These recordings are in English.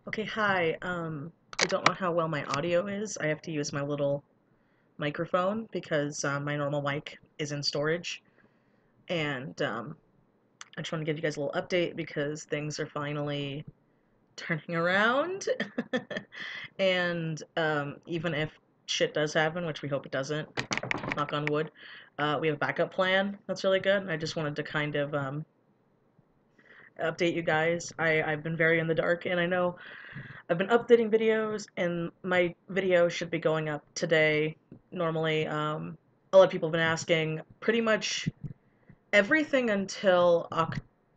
Okay, hi. I don't know how well my audio is. I have to use my little microphone because my normal mic is in storage. And I just want to give you guys a little update because things are finally turning around. And even if shit does happen, which we hope it doesn't, knock on wood, we have a backup plan that's really good. And I just wanted to kind of update you guys. I've been very in the dark, and I know I've been updating videos, and my video should be going up today. Normally, a lot of people have been asking pretty much everything until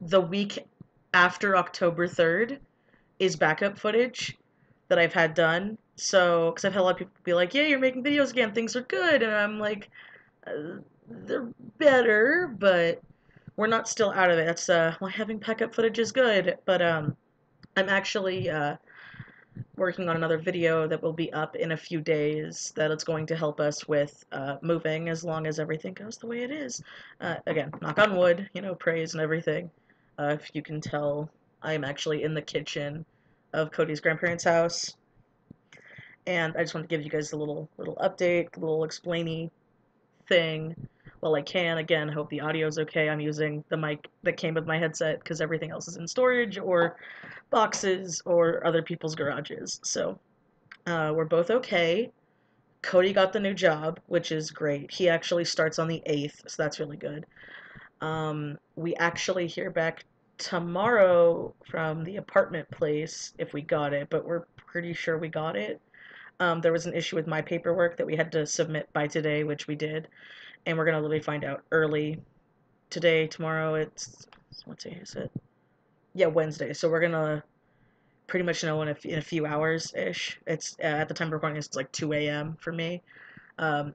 the week after October 3rd is backup footage that I've had done. So, because I've had a lot of people be like, yeah, you're making videos again, things are good. And I'm like, they're better, but we're not still out of it. That's, well, having backup footage is good, but, I'm actually, working on another video that will be up in a few days that it's going to help us with moving as long as everything goes the way it is. Again, knock on wood, praise and everything. If you can tell, I'm actually in the kitchen of Cody's grandparents' house, and I just want to give you guys a little update, a little explainy thing while I can. Again, hope the audio is okay. I'm using the mic that came with my headset because everything else is in storage or boxes or other people's garages. So we're both okay. Cody got the new job, which is great. He actually starts on the 8th, so that's really good. We actually hear back tomorrow from the apartment place if we got it, but we're pretty sure we got it. There was an issue with my paperwork that we had to submit by today, which we did, and we're gonna literally find out early today, tomorrow. It's what day is it? Yeah, Wednesday. So we're gonna pretty much know in a few hours ish. It's at the time of recording, it's like 2 a.m. for me. Um,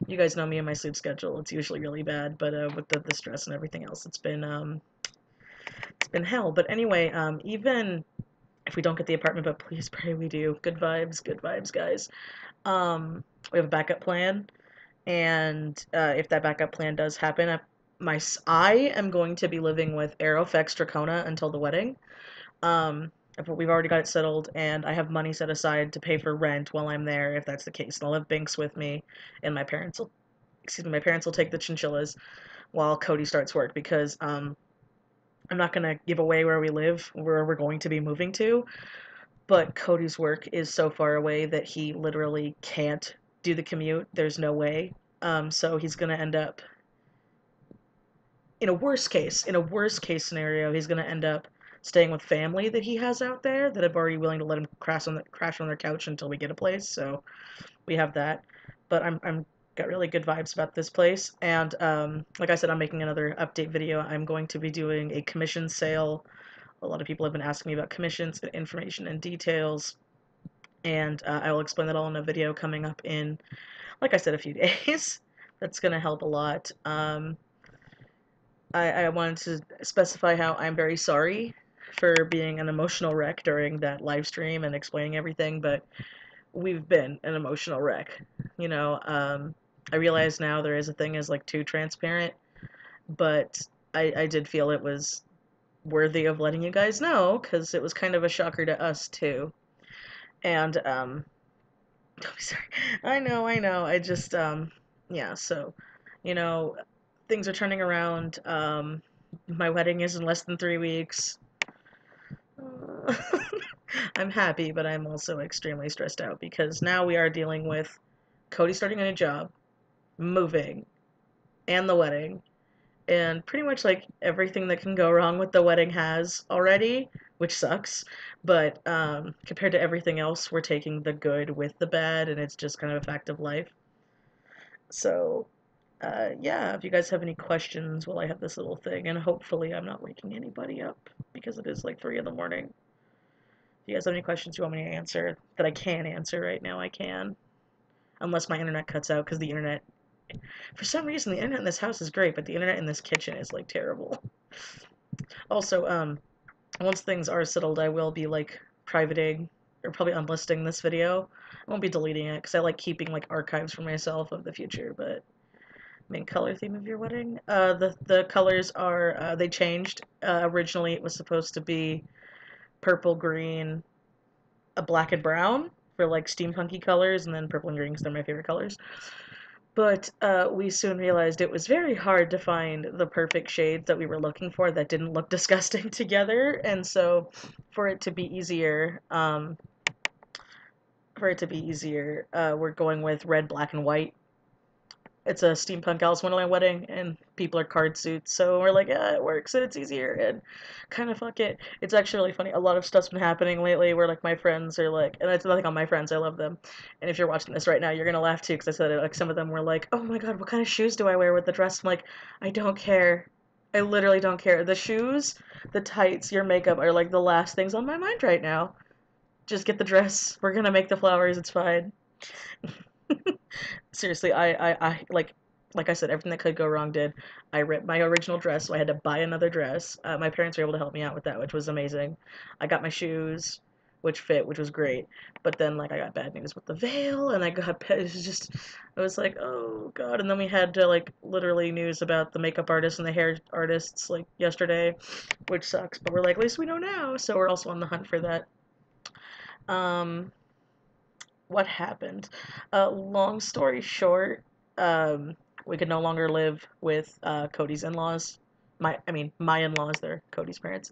you guys know me and my sleep schedule. It's usually really bad, but with the stress and everything else, it's been hell. But anyway, even if we don't get the apartment, but please pray we do. Good vibes, guys. We have a backup plan, and if that backup plan does happen, I am going to be living with Aerofex Dracona until the wedding. Um, we've already got it settled, and I have money set aside to pay for rent while I'm there, if that's the case. And I'll have Binks with me, and my parents will take the chinchillas while Cody starts work because I'm not gonna give away where we live, where we're going to be moving to. But Cody's work is so far away that he literally can't do the commute. There's no way. So he's gonna end up in a worst case scenario, he's gonna end up staying with family that he has out there that have already willing to let him crash on their couch until we get a place. So we have that. But I'm got really good vibes about this place. And like I said, I'm making another update video. I'm going to be doing a commission sale. A lot of people have been asking me about commissions, information, and details. And I will explain that all in a video coming up in, like I said, a few days. That's going to help a lot. I wanted to specify how I'm very sorry for being an emotional wreck during that live stream and explaining everything, but we've been an emotional wreck. I realize now there is a thing as like too transparent, but I did feel it was worthy of letting you guys know because it was kind of a shocker to us too. And sorry, I know. I just yeah. So, you know, things are turning around. My wedding is in less than 3 weeks. Uh, I'm happy, but I'm also extremely stressed out because now we are dealing with Cody starting a new job, moving, and the wedding. And pretty much like everything that can go wrong with the wedding has already, which sucks. But compared to everything else, we're taking the good with the bad, and it's just kind of a fact of life. So, yeah, if you guys have any questions while I have this little thing, and hopefully I'm not waking anybody up because it is like 3 in the morning. If you guys have any questions you want me to answer that I can answer right now, I can. Unless my internet cuts out, because the internet, for some reason, the internet in this house is great, but the internet in this kitchen is like terrible. Also, once things are settled, I will be like privating or probably unlisting this video. I won't be deleting it because I like keeping like archives for myself of the future. But main color theme of your wedding, the colors are they changed. Originally, it was supposed to be purple, green, a black and brown for like steampunky colors, and then purple and green because they're my favorite colors. But we soon realized it was very hard to find the perfect shades that we were looking for that didn't look disgusting together. And so, for it to be easier, we're going with red, black, and white. It's a steampunk Alice in Wonderland wedding, and people are card suits, so we're like, yeah, it works, and it's easier, and kind of fuck it. It's actually really funny. A lot of stuff's been happening lately where, like, my friends are like, and it's nothing on my friends, I love them. And if you're watching this right now, you're gonna laugh too, because I said it, like, some of them were like, oh my god, what kind of shoes do I wear with the dress? I'm like, I don't care. I literally don't care. The shoes, the tights, your makeup are, like, the last things on my mind right now. Just get the dress. We're gonna make the flowers, it's fine. Seriously, I like I said, everything that could go wrong did. I ripped my original dress, so I had to buy another dress. My parents were able to help me out with that, which was amazing. I got my shoes, which fit, which was great. But then, like, I got bad news with the veil, and it was just, I was like, oh god. And then we had to, like, literally news about the makeup artists and the hair artists, like, yesterday, which sucks. But we're like, at least we know now, so we're also on the hunt for that. Um, what happened? Long story short, um, we could no longer live with Cody's in-laws. My in-laws, they're Cody's parents.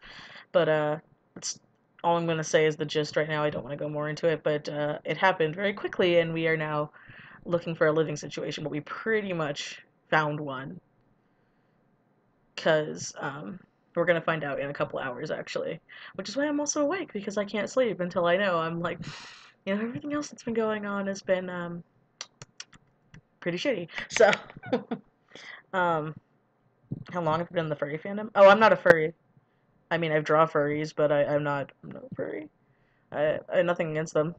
But it's all I'm gonna say is the gist right now. I don't want to go more into it, but it happened very quickly, and we are now looking for a living situation. But we pretty much found one, cause we're gonna find out in a couple hours actually, which is why I'm also awake because I can't sleep until I know. I'm like, everything else that's been going on has been pretty shitty. So, um, how long have you been in the furry fandom? Oh, I'm not a furry. I mean, I draw furries, but I'm not a furry. I have nothing against them.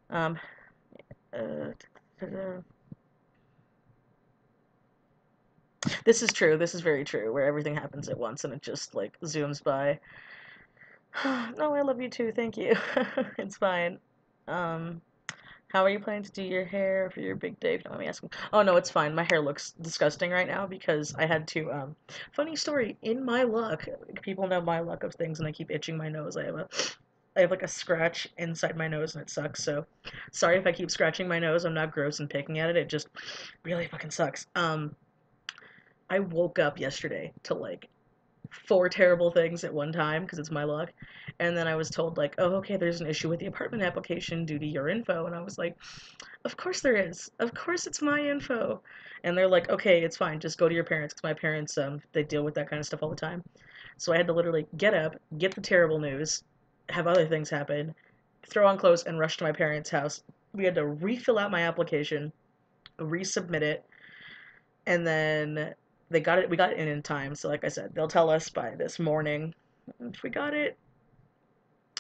Um, uh, this is true. This is very true. Where everything happens at once and it just like zooms by. No, I love you too. Thank you. It's fine. Um, How are you planning to do your hair for your big day? If you don't mind me asking. Oh no, it's fine. My hair looks disgusting right now because I had to. Funny story. In my luck, people know my luck of things, and I keep itching my nose. I have like a scratch inside my nose, and it sucks. So, sorry if I keep scratching my nose. I'm not gross and picking at it. It just really fucking sucks. I woke up yesterday to like four terrible things at one time because it's my luck. And then I was told like, oh, okay, there's an issue with the apartment application due to your info. And I was like, of course there is. Of course it's my info. And they're like, okay, it's fine. Just go to your parents because my parents, they deal with that kind of stuff all the time. So I had to literally get up, get the terrible news, have other things happen, throw on clothes, and rush to my parents' house. We had to refill out my application, resubmit it, and then we got it in time. So like I said, they'll tell us by this morning if we got it.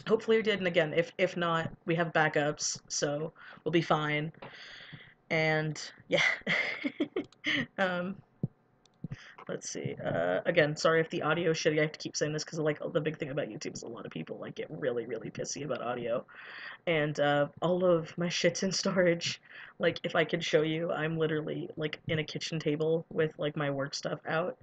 Hopefully we did, and again, if not, we have backups, so we'll be fine. And yeah. um let's see. Again, sorry if the audio is shitty. I have to keep saying this because like the big thing about YouTube is a lot of people like get really really pissy about audio. And all of my shit's in storage. Like if I could show you, I'm literally like in a kitchen table with like my work stuff out,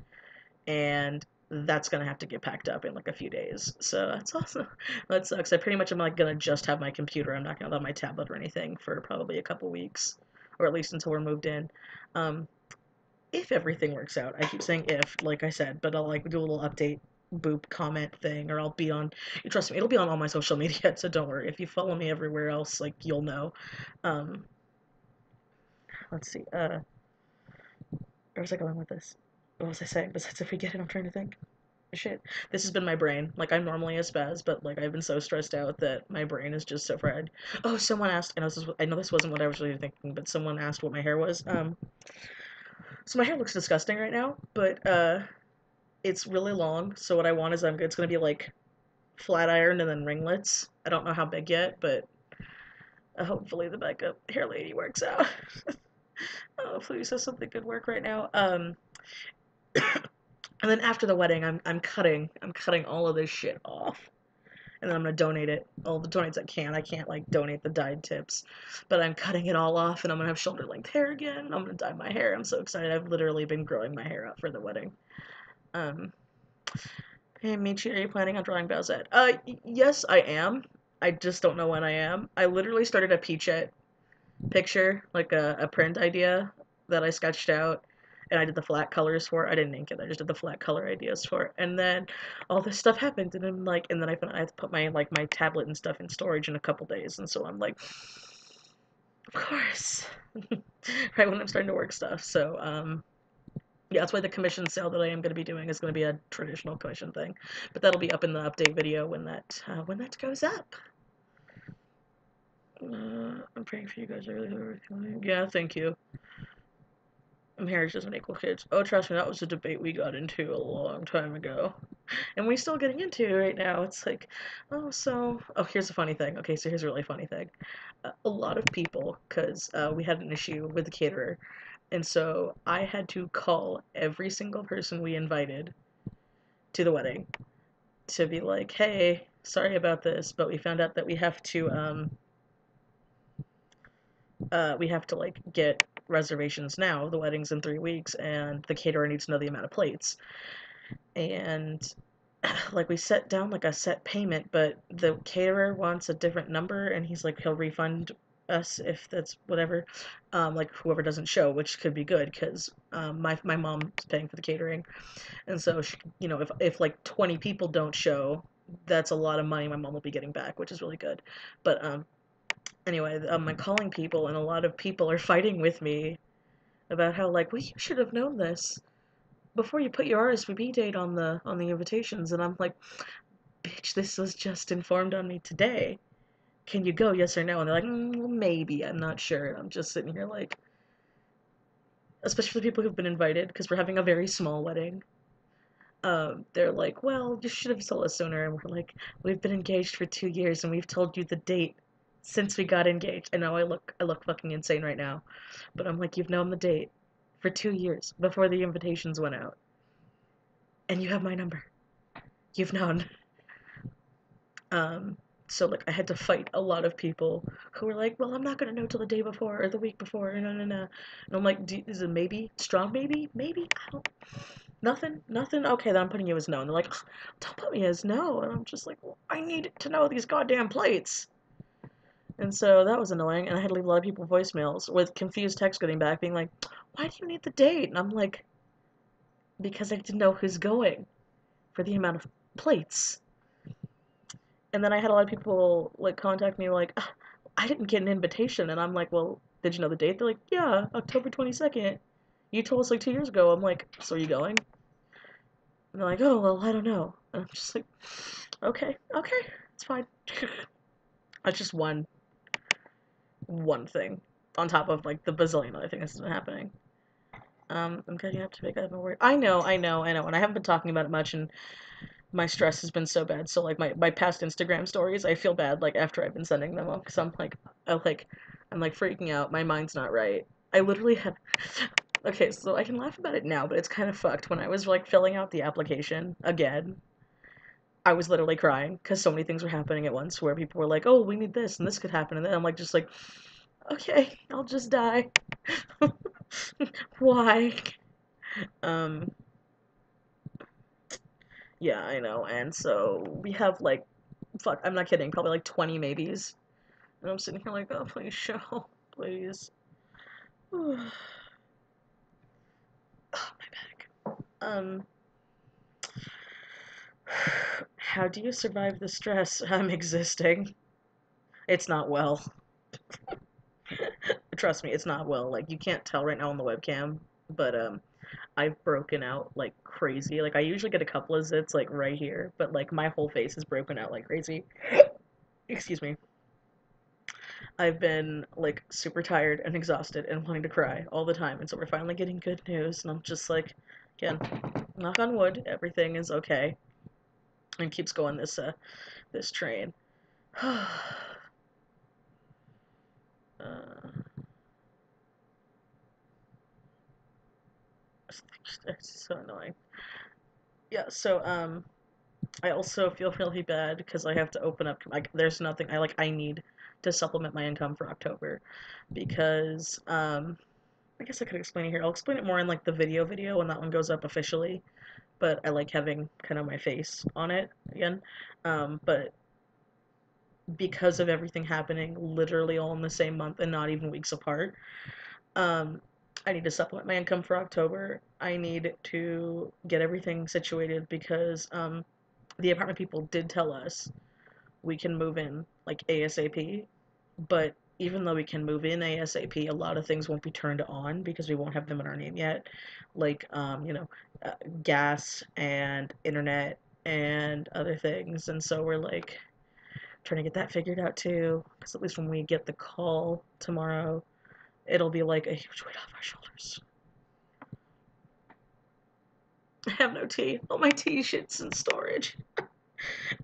and that's gonna have to get packed up in like a few days. So that's also that sucks. I pretty much am like gonna just have my computer. I'm not gonna have my tablet or anything for probably a couple weeks, or at least until we're moved in. Um, if everything works out, I keep saying if, like I said, but I'll like do a little update boop comment thing, or I'll be on. Trust me, it'll be on all my social media, so don't worry. If you follow me everywhere else, like you'll know. Um, let's see. Where was I going with this? What was I saying? Besides, if we get it, I'm trying to think. Shit, this has been my brain. Like I'm normally a spaz, but like I've been so stressed out that my brain is just so fried. Oh, someone asked, and I know this wasn't what I was really thinking, but someone asked what my hair was. So my hair looks disgusting right now, but it's really long. So what I want is it's gonna be like flat ironed and then ringlets. I don't know how big yet, but hopefully the backup hair lady works out. Oh, please, have something good work right now. And then after the wedding, I'm cutting all of this shit off, and then I'm gonna donate it. All the donates I can. I can't like donate the dyed tips, but I'm cutting it all off, and I'm gonna have shoulder length hair again. I'm gonna dye my hair. I'm so excited. I've literally been growing my hair out for the wedding. Um, Hey, Michi, are you planning on drawing Bowsette? Yes, I am. I just don't know when I am. I literally started a Peachette picture, like a print idea that I sketched out, and I did the flat colors for it. I didn't ink it. I just did the flat color ideas for it. And then all this stuff happened, and then I had to put my tablet and stuff in storage in a couple days, and so I'm like, of course, right when I'm starting to work stuff. So yeah, that's why the commission sale that I am going to be doing is going to be a traditional commission thing, but that'll be up in the update video when that goes up. I'm praying for you guys. Yeah, thank you. Marriage doesn't equal kids. Oh, trust me, that was a debate we got into a long time ago. And we're still getting into right now. It's like, oh, here's a funny thing. Okay, so here's a really funny thing. A lot of people, because we had an issue with the caterer, and so I had to call every single person we invited to the wedding to be like, hey, sorry about this, but we found out that we have to like get reservations now. The wedding's in 3 weeks, and the caterer needs to know the amount of plates. And like we set down like a set payment, but the caterer wants a different number, and he's like he'll refund us if that's whatever, like whoever doesn't show, which could be good because my mom's paying for the catering, and so she, if like 20 people don't show, that's a lot of money my mom will be getting back, which is really good. But anyway, I'm calling people, and a lot of people are fighting with me about how like, well, you should have known this before you put your RSVP date on the invitations, and I'm like, bitch, this was just informed on me today. Can you go, yes or no? And they're like, well, maybe, I'm not sure. And I'm just sitting here like, especially for the people who've been invited, because we're having a very small wedding. They're like, well, you should have told us sooner. And we're like, we've been engaged for 2 years, and we've told you the date since we got engaged. I know I look fucking insane right now, but I'm like, you've known the date for 2 years before the invitations went out, and you have my number. You've known. Um, so like I had to fight a lot of people who were like, well, I'm not gonna know till the day before or the week before. No, no, no. And I'm like, is it maybe strong? Maybe, maybe. I don't. Nothing, nothing. Okay, then I'm putting you as no. And they're like, don't put me as no. And I'm just like, well, I need to know these goddamn plates. And so that was annoying. And I had to leave a lot of people voicemails with confused texts getting back, being like, why do you need the date? And I'm like, because I didn't know who's going for the amount of plates. And then I had a lot of people like contact me like, I didn't get an invitation, and I'm like, well, did you know the date? They're like, yeah, October 22nd. You told us like 2 years ago. I'm like, so are you going? And they're like, oh well, I don't know. And I'm just like, okay, okay, it's fine. That's just one thing on top of like the bazillion other things that's been happening. I'm getting up to make that more. I know, and I haven't been talking about it much, and my stress has been so bad. So like my past Instagram stories, I feel bad like after I've been sending them up because I'm like freaking out. My mind's not right. I literally had okay, so I can laugh about it now, but it's kind of fucked. When I was like filling out the application again, I was literally crying because so many things were happening at once where people were like, "Oh, we need this and this could happen," and then I'm like just like, "Okay, I'll just die." Why? Um, yeah, I know. And so we have like, fuck, I'm not kidding, probably like 20 maybes. And I'm sitting here like, oh, please show, please. Oh, my back. How do you survive the stress I'm existing? It's not well. Trust me, it's not well. Like, you can't tell right now on the webcam, but, I've broken out like crazy. Like, I usually get a couple of zits, like, right here, but, like, my whole face is broken out like crazy. Excuse me. I've been like super tired and exhausted and wanting to cry all the time, and so we're finally getting good news, and I'm just like, again, knock on wood, everything is okay, and keeps going this train. uh, it's so annoying. Yeah, so I also feel really bad because I have to open up like there's nothing I need to supplement my income for October because I guess I could explain it here. I'll explain it more in like the video when that one goes up officially. but I like having kind of my face on it again. But because of everything happening literally all in the same month and not even weeks apart, um, I need to supplement my income for October. I need to get everything situated because the apartment people did tell us we can move in like ASAP, but even though we can move in ASAP, a lot of things won't be turned on because we won't have them in our name yet, like uh, gas and internet and other things. And so we're like trying to get that figured out too, because at least when we get the call tomorrow, it'll be like a huge weight off our shoulders. I have no tea. All my tea shit's in storage.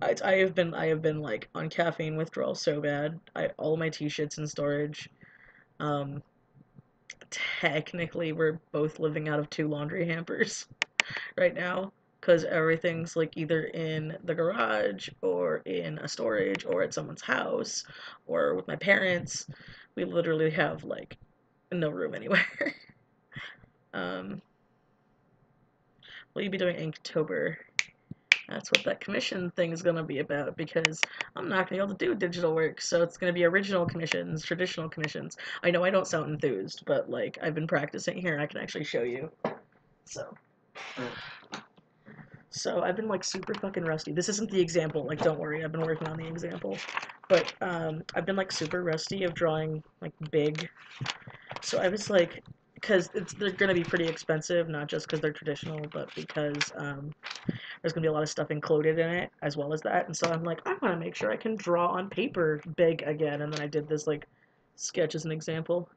I have been like on caffeine withdrawal so bad. All my tea shit's in storage. Um, Technically we're both living out of two laundry hampers right now because everything's like either in the garage or in a storage or at someone's house or with my parents. We literally have like no room anywhere. um, will you be doing Inktober? That's what that commission thing is going to be about because I'm not going to be able to do digital work, so it's going to be original commissions, traditional commissions. I know I don't sound enthused, but like I've been practicing here and I can actually show you. So, I've been like super fucking rusty. This isn't the example, like don't worry, I've been working on the example. But I've been like super rusty of drawing like big. So I was like, because they're going to be pretty expensive, not just because they're traditional, but because there's going to be a lot of stuff included in it as well as that. And so I'm like, I want to make sure I can draw on paper big again. And then I did this like sketch as an example.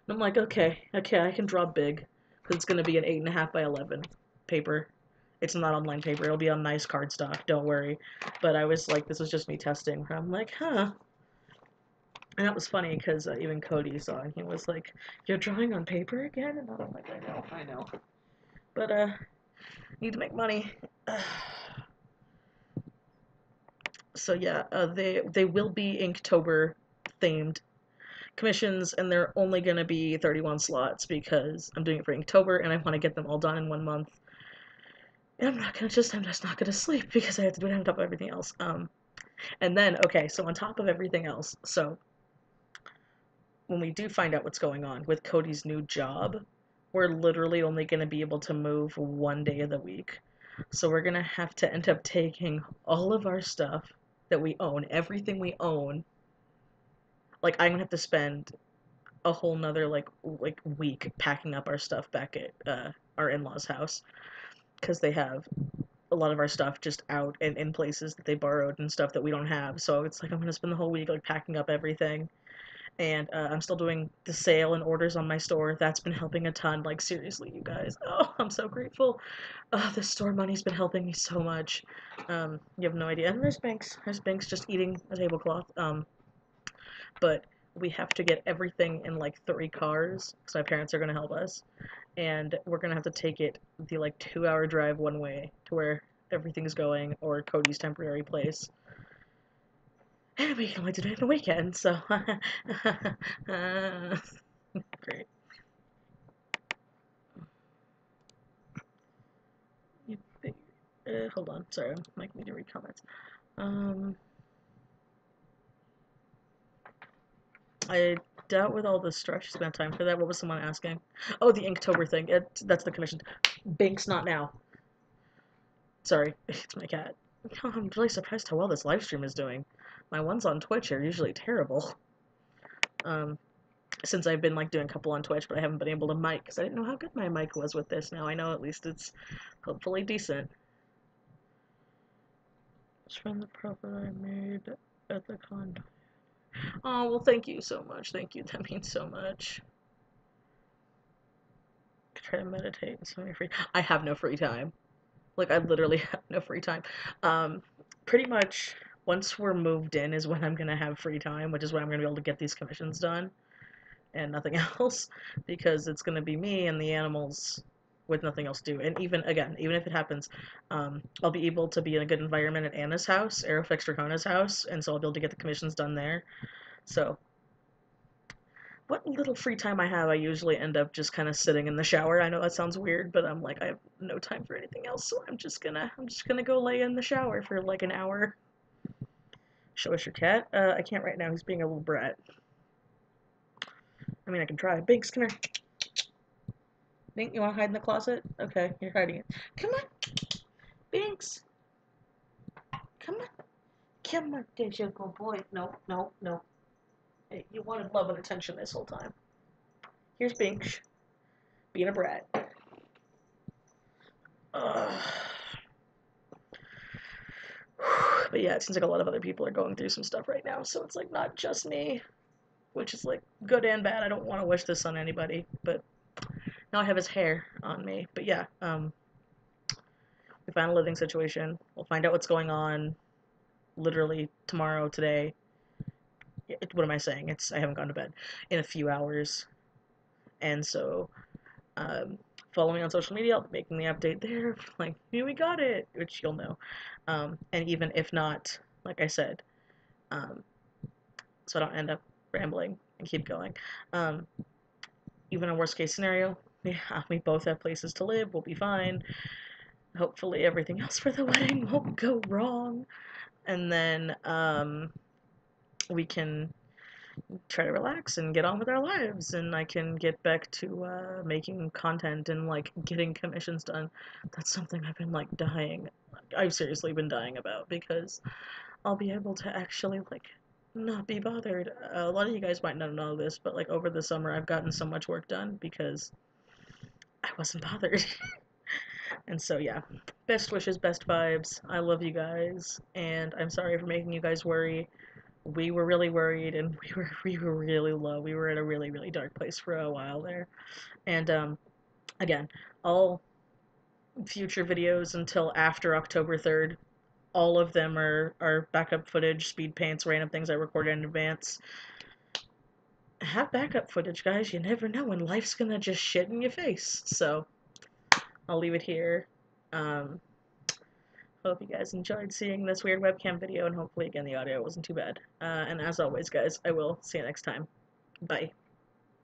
And I'm like, okay, I can draw big because it's going to be an 8.5 by 11 paper. It's not online paper. It'll be on nice cardstock. Don't worry. But I was like, this was just me testing. I'm like, huh. And that was funny because even Cody saw and he was like, you're drawing on paper again? And I'm like, I know. But need to make money. So yeah, they will be Inktober themed commissions, and they're only going to be 31 slots because I'm doing it for Inktober and I want to get them all done in 1 month. And I'm just not gonna sleep because I have to do it on top of everything else. And then okay, so on top of everything else, so when we do find out what's going on with Cody's new job, we're literally only gonna be able to move 1 day of the week. So we're gonna have to end up taking all of our stuff that we own, everything we own. Like I'm gonna have to spend a whole nother like week packing up our stuff back at our in-laws' house because they have a lot of our stuff just out and in places that they borrowed and stuff that we don't have. So it's like I'm gonna spend the whole week like packing up everything. And I'm still doing the sale and orders on my store. That's been helping a ton. Like seriously, you guys. Oh, I'm so grateful. Oh, the store money's been helping me so much. You have no idea. And there's Banks. There's Banks just eating a tablecloth. But we have to get everything in like 3 cars because my parents are gonna help us, and we're gonna have to take it the like 2 hour drive one way to where everything's going or Cody's temporary place. And we can only do it in a weekend, so great. Hold on, sorry, I'm making me to read comments. I doubt with all the stress she's gonna have time for that. What was someone asking? Oh, the Inktober thing. That's the commission. Binks, not now. Sorry, it's my cat. I'm really surprised how well this live stream is doing. My ones on Twitch are usually terrible. Um, since I've been like doing a couple on Twitch, but I haven't been able to mic because I didn't know how good my mic was with this. Now I know at least it's hopefully decent. It's from the profit I made at the con. Oh well, thank you so much. Thank you. That means so much. Try to meditate in some free. I have no free time. Like I literally have no free time. Pretty much once we're moved in is when I'm gonna have free time, which is when I'm gonna be able to get these commissions done and nothing else, because it's gonna be me and the animals with nothing else to do. And even again, even if it happens, I'll be able to be in a good environment at Anna's house, Aerofix Dracona's house, and so I'll be able to get the commissions done there. So what little free time I have, I usually end up just kind of sitting in the shower. I know that sounds weird, but I'm like, I have no time for anything else, so I'm just gonna go lay in the shower for like an hour. Show us your cat. I can't right now. He's being a little brat. I mean, I can try. Binks, come here. Bink, you want to hide in the closet? Okay, you're hiding it. Come on, Binks. Come on. Come on, there's your good boy. No, no, no. Hey, you wanted love and attention this whole time. Here's Binks, being a brat. Ugh. But yeah, it seems like a lot of other people are going through some stuff right now, so it's like not just me, which is like good and bad. I don't want to wish this on anybody, but now I have his hair on me. But yeah, we found a living situation. We'll find out what's going on literally tomorrow, today. What am I saying? I haven't gone to bed in a few hours, and so follow me on social media. I'll be making the update there. Like, hey, we got it, which you'll know. And even if not, like I said, um, so I don't end up rambling and keep going. Um, Even a worst case scenario, yeah, we both have places to live. We'll be fine. Hopefully, everything else for the wedding won't go wrong, and then we can try to relax and get on with our lives, and I can get back to making content and like getting commissions done. That's something I've been like dying. I've seriously been dying about, because I'll be able to actually like not be bothered. A lot of you guys might not know this, but like over the summer I've gotten so much work done because I wasn't bothered. And so yeah, best wishes, best vibes. I love you guys, and I'm sorry for making you guys worry. We were really worried, and we were really low. We were at a really really dark place for a while there. And again, all future videos until after October 3rd, all of them are backup footage, speed paints, random things I recorded in advance. Have backup footage, guys. You never know when life's gonna just shit in your face. So I'll leave it here. Um, Hope you guys enjoyed seeing this weird webcam video, and hopefully again the audio wasn't too bad. And as always, guys, I will see you next time. Bye.